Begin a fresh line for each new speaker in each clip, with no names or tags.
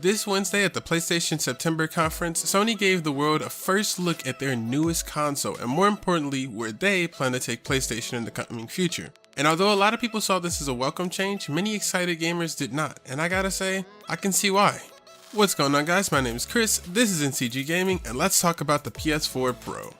This Wednesday at the PlayStation September conference, Sony gave the world a first look at their newest console and more importantly, where they plan to take PlayStation in the coming future. And although a lot of people saw this as a welcome change, many excited gamers did not, and I gotta say, I can see why. What's going on guys, my name is Chris, this is NCG Gaming, and let's talk about the PS4 Pro.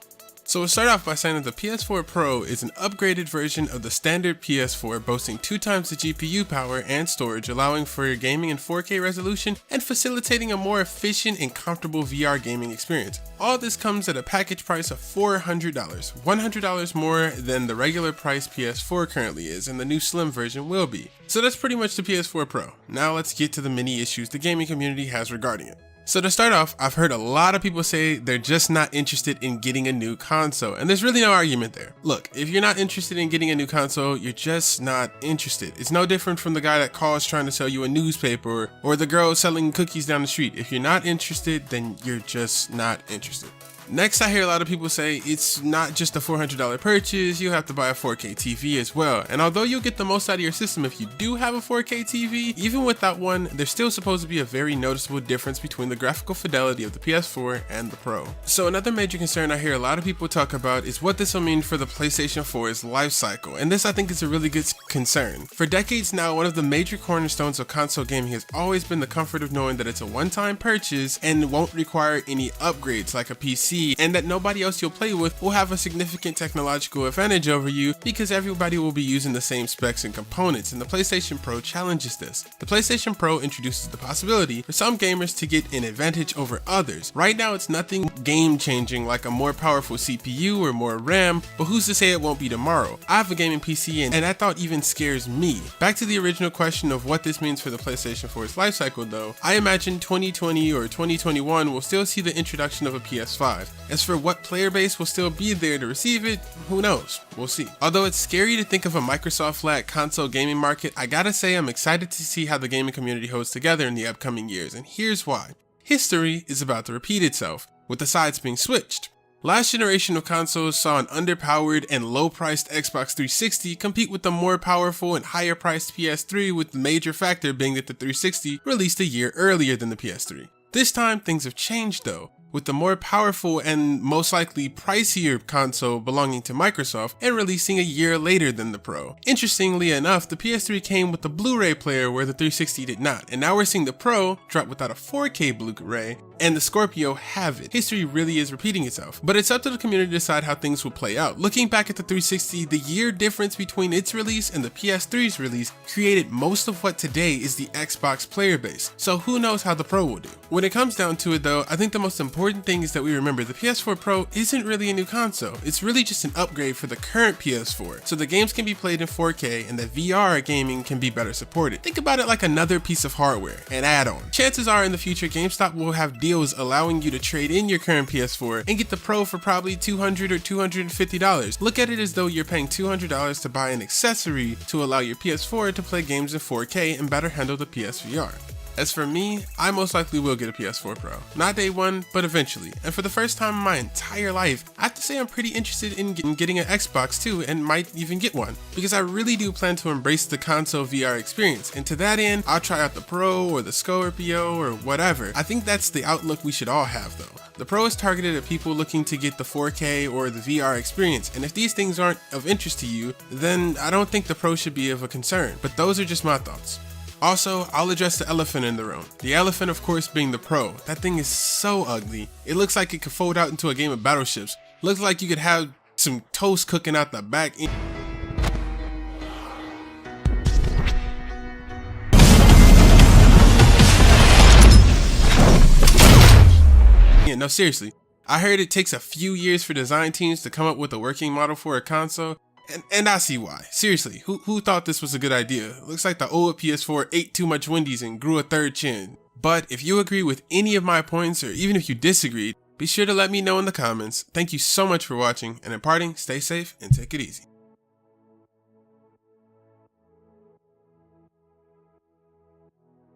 So we'll start off by saying that the PS4 Pro is an upgraded version of the standard PS4 boasting 2 times the GPU power and storage, allowing for gaming in 4K resolution and facilitating a more efficient and comfortable VR gaming experience. All this comes at a package price of $400, $100 more than the regular price PS4 currently is, and the new slim version will be. So that's pretty much the PS4 Pro. Now let's get to the many issues the gaming community has regarding it. So to start off, I've heard a lot of people say they're just not interested in getting a new console, and there's really no argument there. Look, if you're not interested in getting a new console, you're just not interested. It's no different from the guy that calls trying to sell you a newspaper or the girl selling cookies down the street. If you're not interested, then you're just not interested. Next, I hear a lot of people say it's not just a $400 purchase, you have to buy a 4K TV as well. And although you'll get the most out of your system if you do have a 4K TV, even without one, there's still supposed to be a very noticeable difference between the graphical fidelity of the PS4 and the Pro. So another major concern I hear a lot of people talk about is what this will mean for the PlayStation 4's life cycle. And this I think is a really good concern. For decades now, one of the major cornerstones of console gaming has always been the comfort of knowing that it's a one-time purchase and won't require any upgrades like a PC, and that nobody else you'll play with will have a significant technological advantage over you because everybody will be using the same specs and components, and the PlayStation Pro challenges this. The PlayStation Pro introduces the possibility for some gamers to get an advantage over others. Right now it's nothing game changing like a more powerful CPU or more RAM, but who's to say it won't be tomorrow? I have a gaming PC and that thought even scares me. Back to the original question of what this means for the PlayStation 4's lifecycle though, I imagine 2020 or 2021 will still see the introduction of a PS5. As for what player base will still be there to receive it, who knows? We'll see. Although it's scary to think of a Microsoft-led console gaming market, I gotta say I'm excited to see how the gaming community holds together in the upcoming years, and here's why. History is about to repeat itself, with the sides being switched. Last generation of consoles saw an underpowered and low-priced Xbox 360 compete with the more powerful and higher-priced PS3, with the major factor being that the 360 released a year earlier than the PS3. This time, things have changed though, with the more powerful and most likely pricier console belonging to Microsoft and releasing a year later than the Pro. Interestingly enough, the PS3 came with the Blu-ray player where the 360 did not, and now we're seeing the Pro drop without a 4K Blu-ray and the Scorpio have it. History really is repeating itself, but it's up to the community to decide how things will play out. Looking back at the 360, the year difference between its release and the PS3's release created most of what today is the Xbox player base, so who knows how the Pro will do. When it comes down to it though, I think the most important thing is that we remember the PS4 Pro isn't really a new console, it's really just an upgrade for the current PS4, so the games can be played in 4K and that VR gaming can be better supported. Think about it like another piece of hardware, an add-on. Chances are in the future GameStop will have deals allowing you to trade in your current PS4 and get the Pro for probably $200 or $250. Look at it as though you're paying $200 to buy an accessory to allow your PS4 to play games in 4K and better handle the PSVR. As for me, I most likely will get a PS4 Pro. Not day one, but eventually. And for the first time in my entire life, I have to say I'm pretty interested in getting an Xbox too, and might even get one. Because I really do plan to embrace the console VR experience, and to that end, I'll try out the Pro or the Scorpio or whatever. I think that's the outlook we should all have though. The Pro is targeted at people looking to get the 4K or the VR experience, and if these things aren't of interest to you, then I don't think the Pro should be of a concern, but those are just my thoughts. Also, I'll address the elephant in the room. The elephant of course being the Pro. That thing is so ugly. It looks like it could fold out into a game of battleships. Looks like you could have some toast cooking out the back. Yeah, no seriously. I heard it takes a few years for design teams to come up with a working model for a console. And I see why. Seriously, who thought this was a good idea? Looks like the old PS4 ate too much Wendy's and grew a third chin. But if you agree with any of my points, or even if you disagreed, be sure to let me know in the comments. Thank you so much for watching, and in parting, stay safe and take it easy.